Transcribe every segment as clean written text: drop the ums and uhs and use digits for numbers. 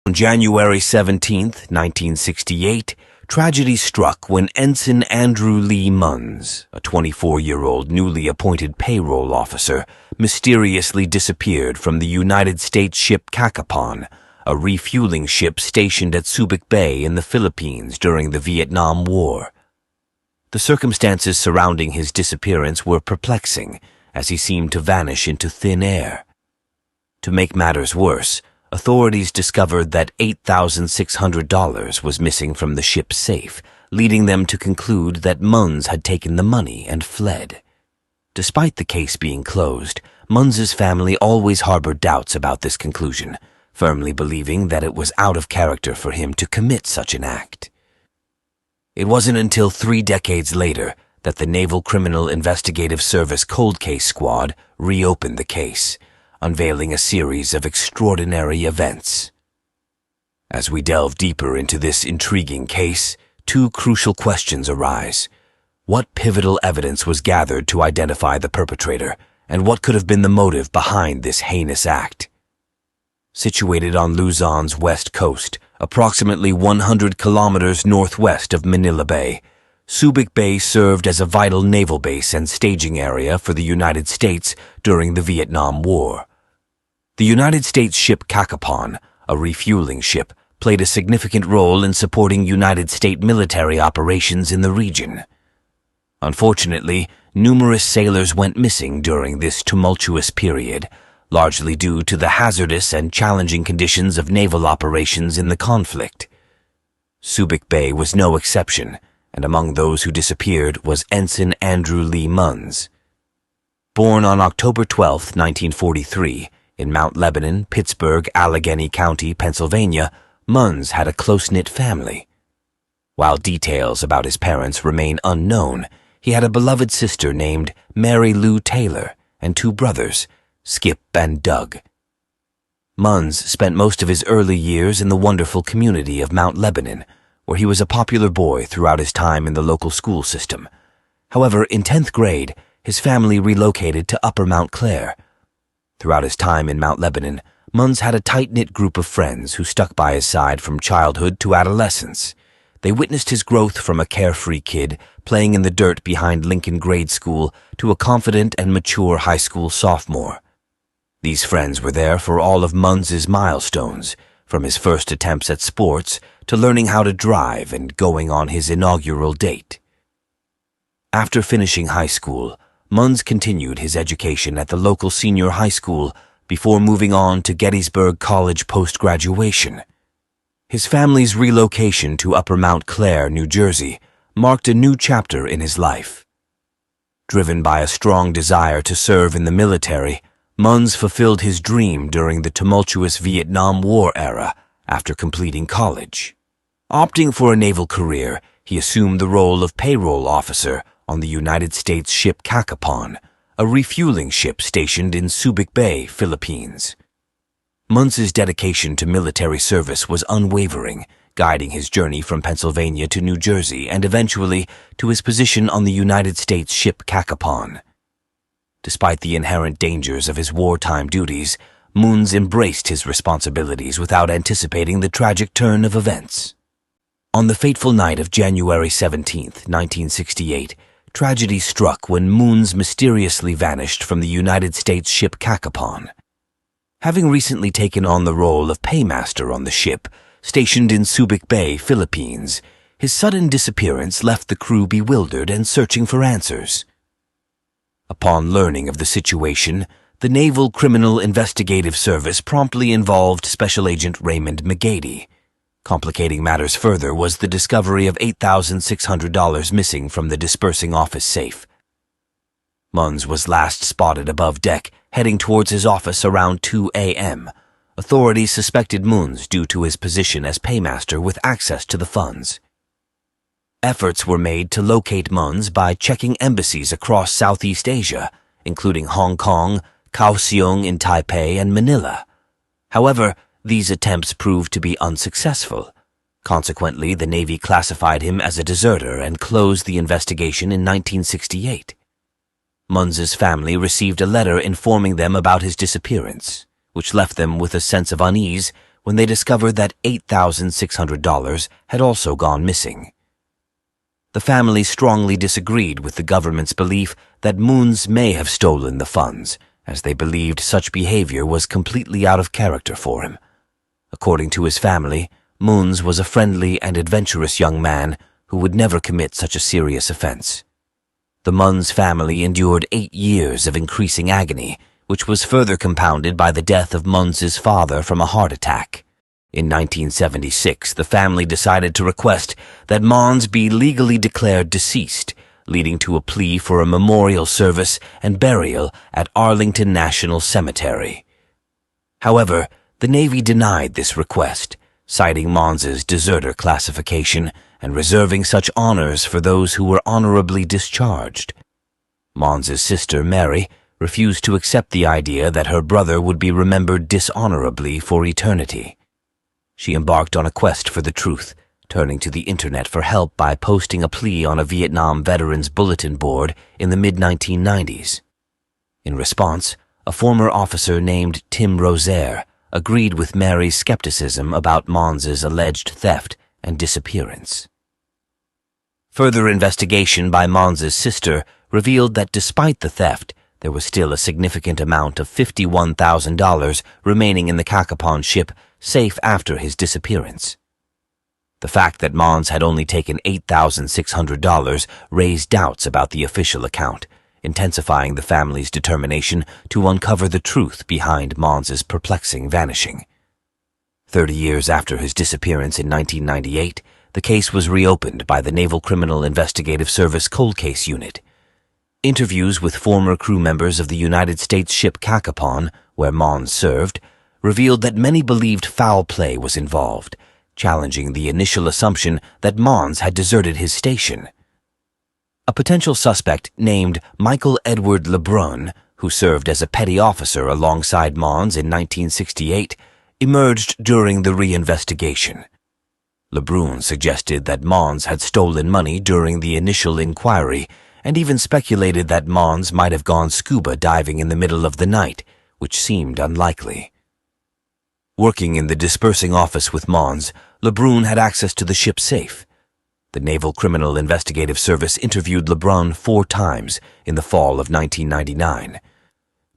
On January 17, 1968, tragedy struck when Ensign Andrew Lee Munns, a 24-year-old newly appointed payroll officer, mysteriously disappeared from the United States ship Cacapon, a refueling ship stationed at Subic Bay in the Philippines during the Vietnam War. The circumstances surrounding his disappearance were perplexing, as he seemed to vanish into thin air. To make matters worse, authorities discovered that $8,600 was missing from the ship's safe, leading them to conclude that Munns had taken the money and fled. Despite the case being closed, Munns's family always harbored doubts about this conclusion, firmly believing that it was out of character for him to commit such an act. It wasn't until 3 decades later that the Naval Criminal Investigative Service Cold Case Squad reopened the case, unveiling a series of extraordinary events. As we delve deeper into this intriguing case, 2 crucial questions arise. What pivotal evidence was gathered to identify the perpetrator, and what could have been the motive behind this heinous act? Situated on Luzon's west coast, approximately 100 kilometers northwest of Manila Bay, Subic Bay served as a vital naval base and staging area for the United States during the Vietnam War. The United States ship Cacapon, a refueling ship, played a significant role in supporting United States military operations in the region. Unfortunately, numerous sailors went missing during this tumultuous period, largely due to the hazardous and challenging conditions of naval operations in the conflict. Subic Bay was no exception, and among those who disappeared was Ensign Andrew Lee Munns. Born on October 12, 1943, in Mount Lebanon, Pittsburgh, Allegheny County, Pennsylvania, Munns had a close-knit family. While details about his parents remain unknown, he had a beloved sister named Mary Lou Taylor and 2 brothers, Skip and Doug. Munns spent most of his early years in the wonderful community of Mount Lebanon, where he was a popular boy throughout his time in the local school system. However, in 10th grade, his family relocated to Upper Mount Clair. Throughout his time in Mount Lebanon, Munns had a tight-knit group of friends who stuck by his side from childhood to adolescence. They witnessed his growth from a carefree kid playing in the dirt behind Lincoln Grade School to a confident and mature high school sophomore. These friends were there for all of Munns's milestones, from his first attempts at sports to learning how to drive and going on his inaugural date. After finishing high school, Munns continued his education at the local senior high school before moving on to Gettysburg College post-graduation. His family's relocation to Upper Mount Clair, New Jersey, marked a new chapter in his life. Driven by a strong desire to serve in the military, Munns fulfilled his dream during the tumultuous Vietnam War era after completing college. Opting for a naval career, he assumed the role of payroll officer on the United States ship Cacapon, a refueling ship stationed in Subic Bay, Philippines. Munns's dedication to military service was unwavering, guiding his journey from Pennsylvania to New Jersey and eventually to his position on the United States ship Cacapon. Despite the inherent dangers of his wartime duties, Munns embraced his responsibilities without anticipating the tragic turn of events. On the fateful night of January 17, 1968, tragedy struck when Munns mysteriously vanished from the United States ship Cacapon. Having recently taken on the role of paymaster on the ship, stationed in Subic Bay, Philippines, his sudden disappearance left the crew bewildered and searching for answers. Upon learning of the situation, the Naval Criminal Investigative Service promptly involved Special Agent Raymond McGady. Complicating matters further was the discovery of $8,600 missing from the dispersing office safe. Munns was last spotted above deck, heading towards his office around 2 a.m. Authorities suspected Munns due to his position as paymaster with access to the funds. Efforts were made to locate Munns by checking embassies across Southeast Asia, including Hong Kong, Kaohsiung in Taipei, and Manila. However, these attempts proved to be unsuccessful. Consequently, the Navy classified him as a deserter and closed the investigation in 1968. Munns's family received a letter informing them about his disappearance, which left them with a sense of unease when they discovered that $8,600 had also gone missing. The family strongly disagreed with the government's belief that Moons may have stolen the funds, as they believed such behavior was completely out of character for him. According to his family, Moons was a friendly and adventurous young man who would never commit such a serious offense. The Munns family endured 8 years of increasing agony, which was further compounded by the death of Munns's father from a heart attack. In 1976, the family decided to request that Mons be legally declared deceased, leading to a plea for a memorial service and burial at Arlington National Cemetery. However, the Navy denied this request, citing Mons's deserter classification and reserving such honors for those who were honorably discharged. Mons's sister, Mary, refused to accept the idea that her brother would be remembered dishonorably for eternity. She embarked on a quest for the truth, turning to the internet for help by posting a plea on a Vietnam Veterans Bulletin board in the mid-1990s. In response, a former officer named Tim Rosaire agreed with Mary's skepticism about Mons's alleged theft and disappearance. Further investigation by Mons's sister revealed that despite the theft, there was still a significant amount of $51,000 remaining in the Cacapon ship safe after his disappearance. The fact that Mons had only taken $8,600 raised doubts about the official account, intensifying the family's determination to uncover the truth behind Mons's perplexing vanishing. 30 years after his disappearance in 1998, the case was reopened by the Naval Criminal Investigative Service Cold Case Unit. Interviews with former crew members of the United States ship Cacapon, where Mons served, revealed that many believed foul play was involved, challenging the initial assumption that Mons had deserted his station. A potential suspect named Michael Edward Lebrun, who served as a petty officer alongside Mons in 1968, emerged during the reinvestigation. Lebrun suggested that Mons had stolen money during the initial inquiry and even speculated that Mons might have gone scuba diving in the middle of the night, which seemed unlikely. Working in the dispersing office with Mons, Lebrun had access to the ship's safe. The Naval Criminal Investigative Service interviewed Lebrun 4 times in the fall of 1999.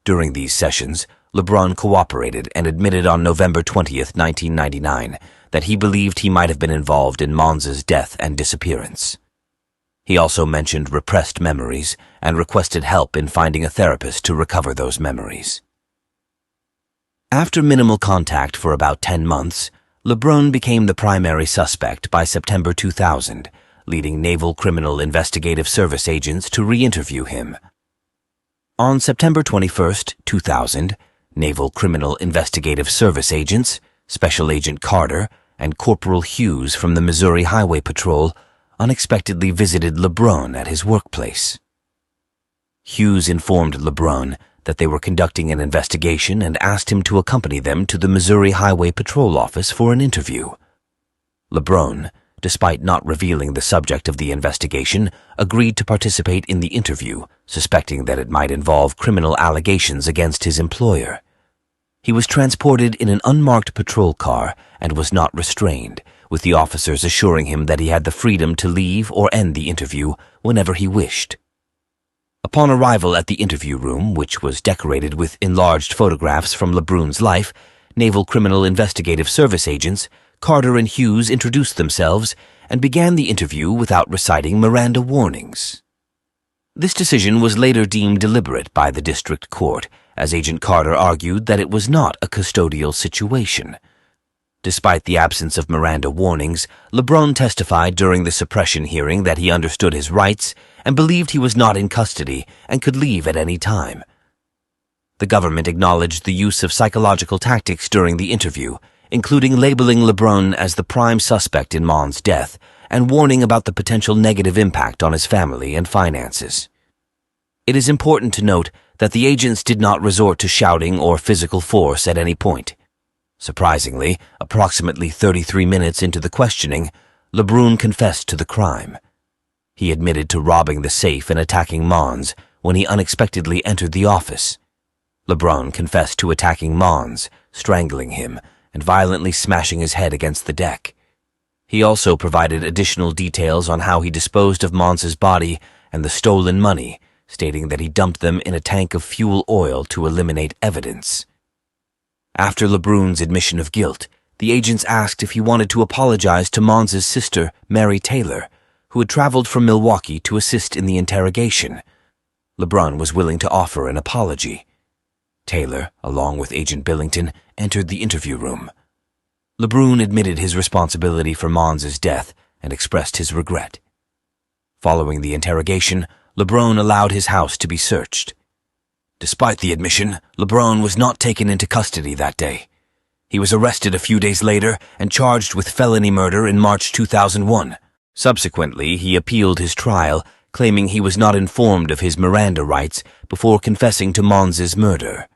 During these sessions, Lebrun cooperated and admitted on November 20th, 1999, that he believed he might have been involved in Mons's death and disappearance. He also mentioned repressed memories and requested help in finding a therapist to recover those memories. After minimal contact for about 10 months, Lebrun became the primary suspect by September 2000, leading Naval Criminal Investigative Service agents to re-interview him. On September 21, 2000, Naval Criminal Investigative Service agents, Special Agent Carter and Corporal Hughes from the Missouri Highway Patrol unexpectedly visited Lebrun at his workplace. Hughes informed Lebrun that they were conducting an investigation and asked him to accompany them to the Missouri Highway Patrol office for an interview. Lebrun, despite not revealing the subject of the investigation, agreed to participate in the interview, suspecting that it might involve criminal allegations against his employer. He was transported in an unmarked patrol car and was not restrained, with the officers assuring him that he had the freedom to leave or end the interview whenever he wished. Upon arrival at the interview room, which was decorated with enlarged photographs from Lebrun's life, Naval Criminal Investigative Service agents, Carter and Hughes introduced themselves and began the interview without reciting Miranda warnings. This decision was later deemed deliberate by the district court, as Agent Carter argued that it was not a custodial situation. Despite the absence of Miranda warnings, Lebrun testified during the suppression hearing that he understood his rights and believed he was not in custody and could leave at any time. The government acknowledged the use of psychological tactics during the interview, including labeling Lebrun as the prime suspect in Mons' death and warning about the potential negative impact on his family and finances. It is important to note that the agents did not resort to shouting or physical force at any point. Surprisingly, approximately 33 minutes into the questioning, Lebrun confessed to the crime. He admitted to robbing the safe and attacking Mons when he unexpectedly entered the office. Lebrun confessed to attacking Mons, strangling him, and violently smashing his head against the deck. He also provided additional details on how he disposed of Mons's body and the stolen money, stating that he dumped them in a tank of fuel oil to eliminate evidence. After Lebrun's admission of guilt, the agents asked if he wanted to apologize to Mons's sister, Mary Taylor, who had traveled from Milwaukee to assist in the interrogation. Lebrun was willing to offer an apology. Taylor, along with Agent Billington, entered the interview room. Lebrun admitted his responsibility for Mons's death and expressed his regret. Following the interrogation, Lebrun allowed his house to be searched. Despite the admission, Lebrun was not taken into custody that day. He was arrested a few days later and charged with felony murder in March 2001. Subsequently, he appealed his trial, claiming he was not informed of his Miranda rights before confessing to Mons's murder.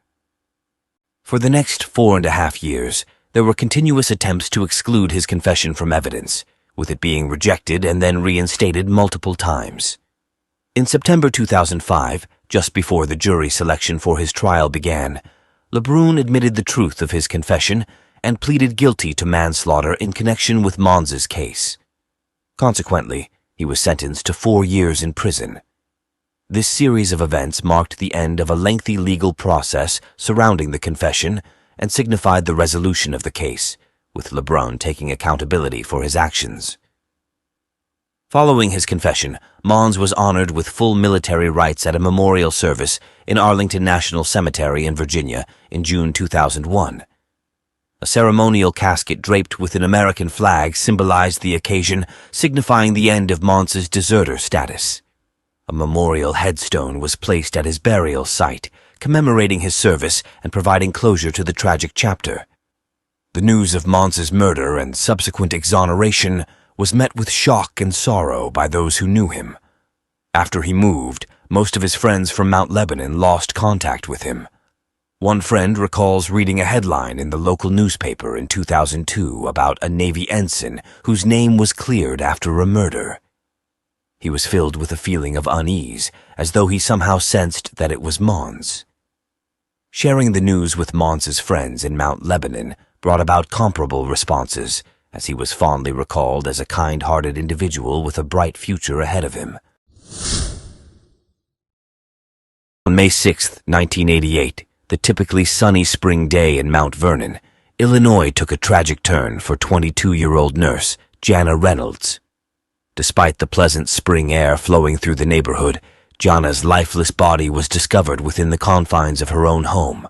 For the next 4.5 years, there were continuous attempts to exclude his confession from evidence, with it being rejected and then reinstated multiple times. In September 2005, just before the jury selection for his trial began, Lebrun admitted the truth of his confession and pleaded guilty to manslaughter in connection with Mons's case. Consequently, he was sentenced to 4 years in prison. This series of events marked the end of a lengthy legal process surrounding the confession and signified the resolution of the case, with Lebrun taking accountability for his actions. Following his confession, Mons was honored with full military rights at a memorial service in Arlington National Cemetery in Virginia in June 2001. A ceremonial casket draped with an American flag symbolized the occasion, signifying the end of Mons's deserter status. A memorial headstone was placed at his burial site, commemorating his service and providing closure to the tragic chapter. The news of Mons's murder and subsequent exoneration was met with shock and sorrow by those who knew him. After he moved, most of his friends from Mount Lebanon lost contact with him. One friend recalls reading a headline in the local newspaper in 2002 about a Navy ensign whose name was cleared after a murder. He was filled with a feeling of unease, as though he somehow sensed that it was Mons. Sharing the news with Mons's friends in Mount Lebanon brought about comparable responses, as he was fondly recalled as a kind-hearted individual with a bright future ahead of him. On May 6, 1988, the typically sunny spring day in Mount Vernon, Illinois took a tragic turn for 22-year-old nurse Jana Reynolds. Despite the pleasant spring air flowing through the neighborhood, Jana's lifeless body was discovered within the confines of her own home.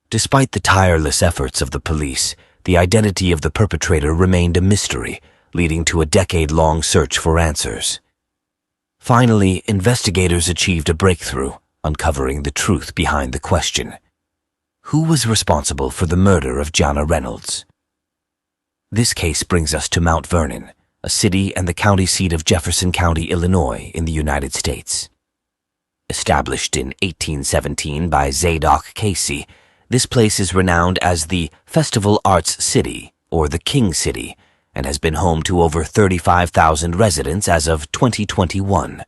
Despite the tireless efforts of the police, the identity of the perpetrator remained a mystery, leading to a decade-long search for answers. Finally, investigators achieved a breakthrough, uncovering the truth behind the question. Who was responsible for the murder of Jana Reynolds? This case brings us to Mount Vernon, a city and the county seat of Jefferson County, Illinois, in the United States. Established in 1817 by Zadok Casey, this place is renowned as the Festival Arts City, or the King City, and has been home to over 35,000 residents as of 2021.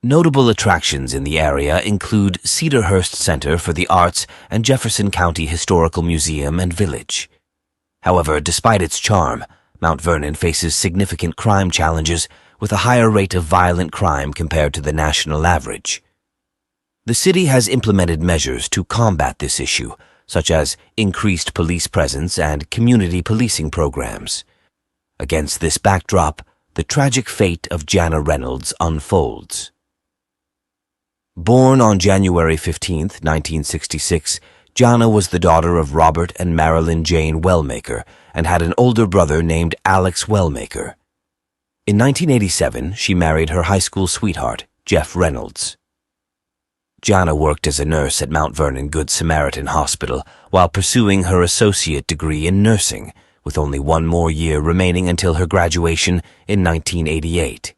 Notable attractions in the area include Cedarhurst Center for the Arts and Jefferson County Historical Museum and Village. However, despite its charm, Mount Vernon faces significant crime challenges with a higher rate of violent crime compared to the national average. The city has implemented measures to combat this issue, such as increased police presence and community policing programs. Against this backdrop, the tragic fate of Jana Reynolds unfolds. Born on January 15, 1966, Jana was the daughter of Robert and Marilyn Jane Wellmaker and had an older brother named Alex Wellmaker. In 1987, she married her high school sweetheart, Jeff Reynolds. Jana worked as a nurse at Mount Vernon Good Samaritan Hospital while pursuing her associate degree in nursing, with only one more year remaining until her graduation in 1988.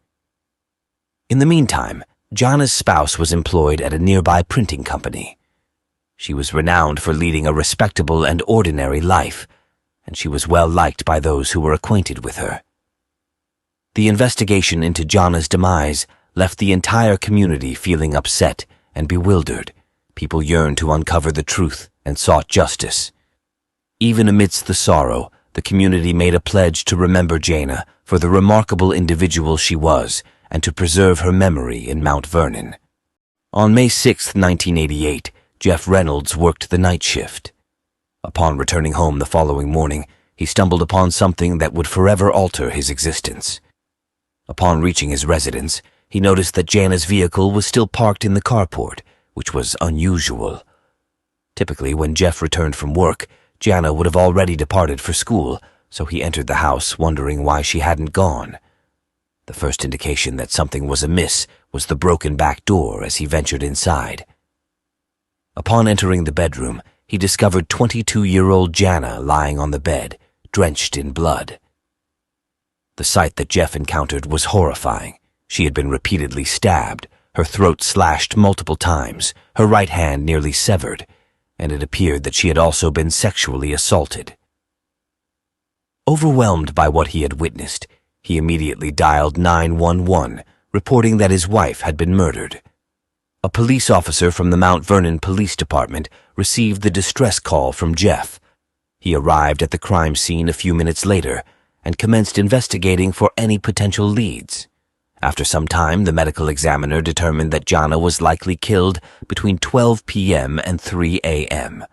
In the meantime, Jana's spouse was employed at a nearby printing company. She was renowned for leading a respectable and ordinary life, and she was well liked by those who were acquainted with her. The investigation into Jana's demise left the entire community feeling upset and bewildered. People yearned to uncover the truth and sought justice. Even amidst the sorrow, the community made a pledge to remember Jana for the remarkable individual she was and to preserve her memory in Mount Vernon. On May 6, 1988, Jeff Reynolds worked the night shift. Upon returning home the following morning, he stumbled upon something that would forever alter his existence. Upon reaching his residence, he noticed that Jana's vehicle was still parked in the carport, which was unusual. Typically, when Jeff returned from work, Jana would have already departed for school, so he entered the house wondering why she hadn't gone. The first indication that something was amiss was the broken back door as he ventured inside. Upon entering the bedroom, he discovered 22-year-old Jana lying on the bed, drenched in blood. The sight that Jeff encountered was horrifying. She had been repeatedly stabbed, her throat slashed multiple times, her right hand nearly severed, and it appeared that she had also been sexually assaulted. Overwhelmed by what he had witnessed, he immediately dialed 911, reporting that his wife had been murdered. A police officer from the Mount Vernon Police Department received the distress call from Jeff. He arrived at the crime scene a few minutes later and commenced investigating for any potential leads. After some time, the medical examiner determined that Jana was likely killed between 12 p.m. and 3 a.m.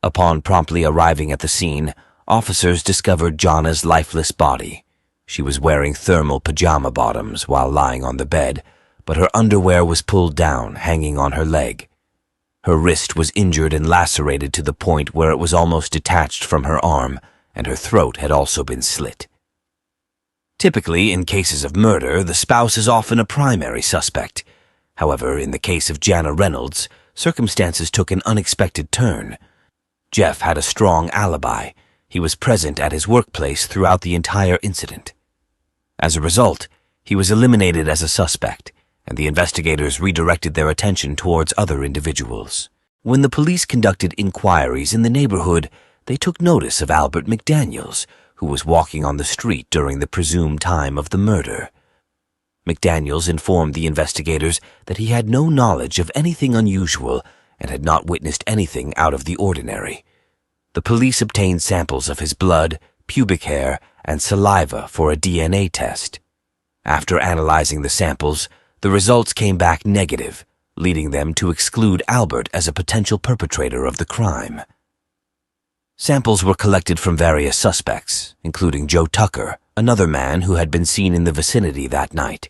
Upon promptly arriving at the scene, officers discovered Jana's lifeless body. She was wearing thermal pajama bottoms while lying on the bed, but her underwear was pulled down, hanging on her leg. Her wrist was injured and lacerated to the point where it was almost detached from her arm, and her throat had also been slit. Typically, in cases of murder, the spouse is often a primary suspect. However, in the case of Jana Reynolds, circumstances took an unexpected turn. Jeff had a strong alibi. He was present at his workplace throughout the entire incident. As a result, he was eliminated as a suspect, and the investigators redirected their attention towards other individuals. When the police conducted inquiries in the neighborhood, they took notice of Albert McDaniels, who was walking on the street during the presumed time of the murder. McDaniels informed the investigators that he had no knowledge of anything unusual and had not witnessed anything out of the ordinary. The police obtained samples of his blood, pubic hair, and saliva for a DNA test. After analyzing the samples, the results came back negative, leading them to exclude Albert as a potential perpetrator of the crime. Samples were collected from various suspects, including Joe Tucker, another man who had been seen in the vicinity that night.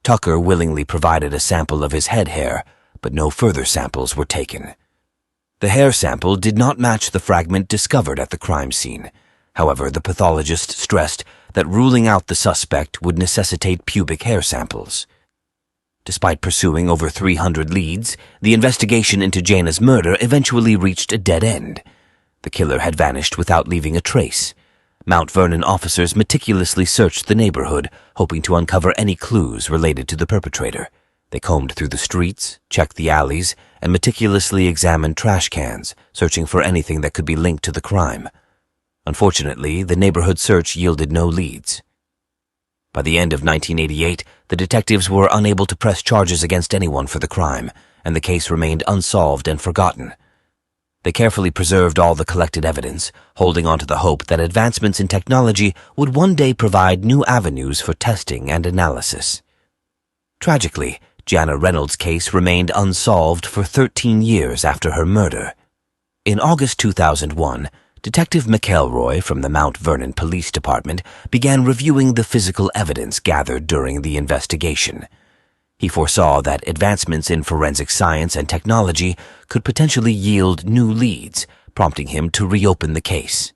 Tucker willingly provided a sample of his head hair, but no further samples were taken. The hair sample did not match the fragment discovered at the crime scene. However, the pathologist stressed that ruling out the suspect would necessitate pubic hair samples. Despite pursuing over 300 leads, the investigation into Jana's murder eventually reached a dead end. The killer had vanished without leaving a trace. Mount Vernon officers meticulously searched the neighborhood, hoping to uncover any clues related to the perpetrator. They combed through the streets, checked the alleys, and meticulously examined trash cans, searching for anything that could be linked to the crime. Unfortunately, the neighborhood search yielded no leads. By the end of 1988, the detectives were unable to press charges against anyone for the crime, and the case remained unsolved and forgotten. They carefully preserved all the collected evidence, holding on to the hope that advancements in technology would one day provide new avenues for testing and analysis. Tragically, Jana Reynolds' case remained unsolved for 13 years after her murder. In August 2001, Detective McElroy from the Mount Vernon Police Department began reviewing the physical evidence gathered during the investigation. He foresaw that advancements in forensic science and technology could potentially yield new leads, prompting him to reopen the case.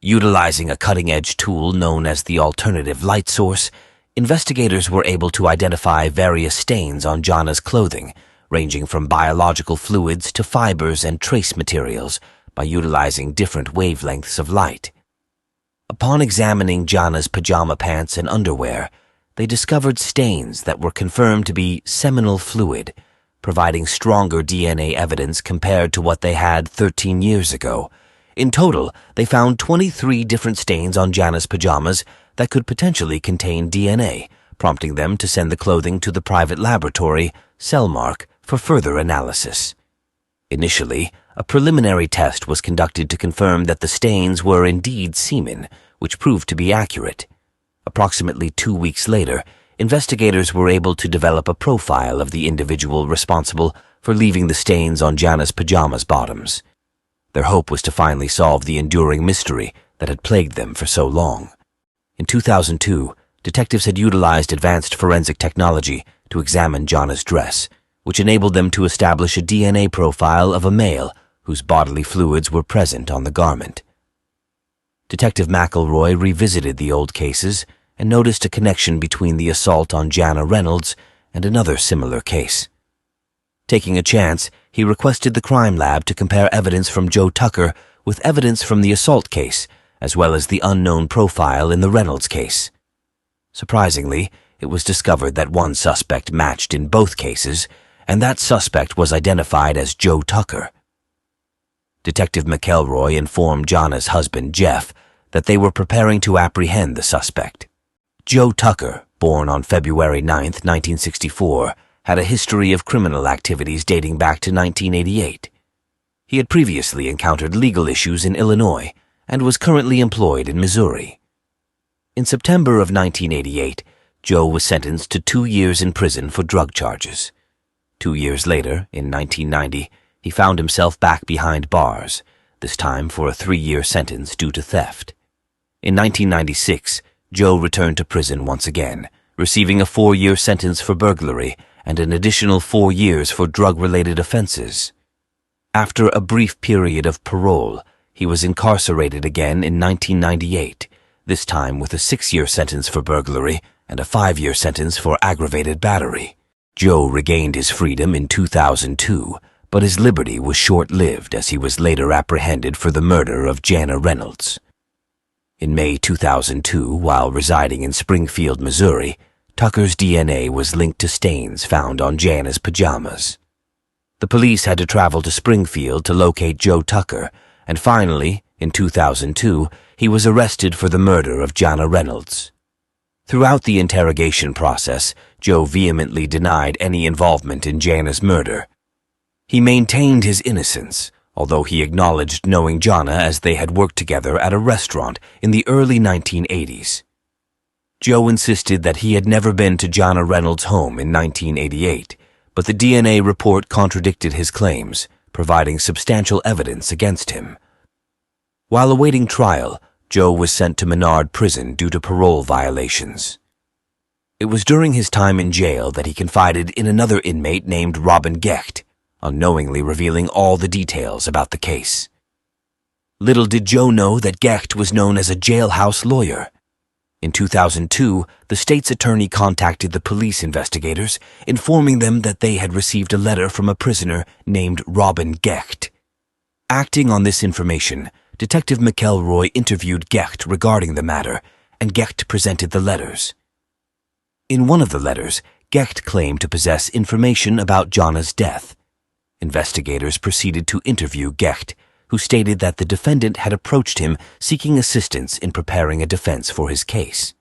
Utilizing a cutting-edge tool known as the alternative light source, investigators were able to identify various stains on Jana's clothing, ranging from biological fluids to fibers and trace materials, by utilizing different wavelengths of light. Upon examining Jana's pajama pants and underwear, they discovered stains that were confirmed to be seminal fluid, providing stronger DNA evidence compared to what they had 13 years ago. In total, they found 23 different stains on Jana's pajamas that could potentially contain DNA, prompting them to send the clothing to the private laboratory, Cellmark, for further analysis. Initially, a preliminary test was conducted to confirm that the stains were indeed semen, which proved to be accurate. Approximately 2 weeks later, investigators were able to develop a profile of the individual responsible for leaving the stains on Jana's pajamas bottoms. Their hope was to finally solve the enduring mystery that had plagued them for so long. In 2002, detectives had utilized advanced forensic technology to examine Jana's dress, which enabled them to establish a DNA profile of a male whose bodily fluids were present on the garment. Detective McElroy revisited the old cases and noticed a connection between the assault on Jana Reynolds and another similar case. Taking a chance, he requested the crime lab to compare evidence from Joe Tucker with evidence from the assault case, as well as the unknown profile in the Reynolds case. Surprisingly, it was discovered that one suspect matched in both cases, and that suspect was identified as Joe Tucker. Detective McElroy informed Jana's husband, Jeff, that they were preparing to apprehend the suspect. Joe Tucker, born on February 9, 1964, had a history of criminal activities dating back to 1988. He had previously encountered legal issues in Illinois and was currently employed in Missouri. In September of 1988, Joe was sentenced to 2 years in prison for drug charges. 2 years later, in 1990, he found himself back behind bars, this time for a 3-year sentence due to theft. In 1996, Joe returned to prison once again, receiving a 4-year sentence for burglary and an additional 4 years for drug-related offenses. After a brief period of parole, he was incarcerated again in 1998, this time with a 6-year sentence for burglary and a 5-year sentence for aggravated battery. Joe regained his freedom in 2002, but his liberty was short-lived as he was later apprehended for the murder of Jana Reynolds. In May 2002, while residing in Springfield, Missouri, Tucker's DNA was linked to stains found on Jana's pajamas. The police had to travel to Springfield to locate Joe Tucker, and finally, in 2002, he was arrested for the murder of Jana Reynolds. Throughout the interrogation process, Joe vehemently denied any involvement in Jana's murder. He maintained his innocence, although he acknowledged knowing Jana as they had worked together at a restaurant in the early 1980s. Joe insisted that he had never been to Jana Reynolds' home in 1988, but the DNA report contradicted his claims, providing substantial evidence against him. While awaiting trial, Joe was sent to Menard Prison due to parole violations. It was during his time in jail that he confided in another inmate named Robin Gecht, unknowingly revealing all the details about the case. Little did Joe know that Gecht was known as a jailhouse lawyer. In 2002, the state's attorney contacted the police investigators, informing them that they had received a letter from a prisoner named Robin Gecht. Acting on this information, Detective McElroy interviewed Gecht regarding the matter, and Gecht presented the letters. In one of the letters, Gecht claimed to possess information about Jana's death. Investigators proceeded to interview Gecht, who stated that the defendant had approached him seeking assistance in preparing a defense for his case.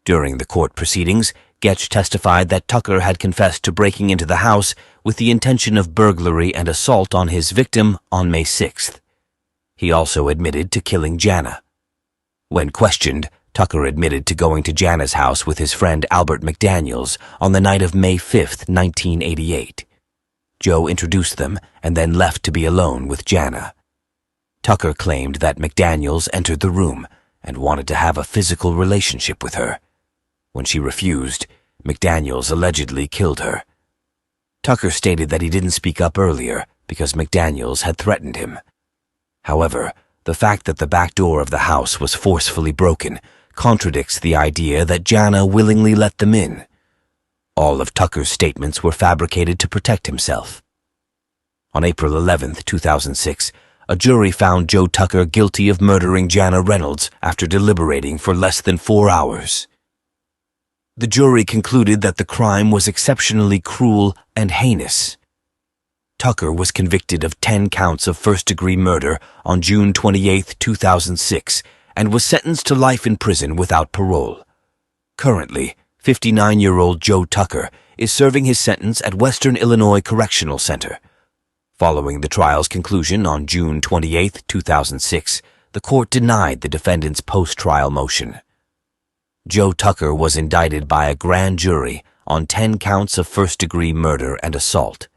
During the court proceedings, Gecht testified that Tucker had confessed to breaking into the house with the intention of burglary and assault on his victim on May 6th. He also admitted to killing Jana. When questioned, Tucker admitted to going to Jana's house with his friend Albert McDaniels on the night of May 5, 1988. Joe introduced them and then left to be alone with Jana. Tucker claimed that McDaniels entered the room and wanted to have a physical relationship with her. When she refused, McDaniels allegedly killed her. Tucker stated that he didn't speak up earlier because McDaniels had threatened him. However, the fact that the back door of the house was forcefully broken contradicts the idea that Jana willingly let them in. All of Tucker's statements were fabricated to protect himself. On April 11, 2006, a jury found Joe Tucker guilty of murdering Jana Reynolds after deliberating for less than 4 hours. The jury concluded that the crime was exceptionally cruel and heinous. Tucker was convicted of 10 counts of first-degree murder on June 28, 2006, and was sentenced to life in prison without parole. Currently, 59-year-old Joe Tucker is serving his sentence at Western Illinois Correctional Center. Following the trial's conclusion on June 28, 2006, the court denied the defendant's post-trial motion. Joe Tucker was indicted by a grand jury on 10 counts of first-degree murder and assault.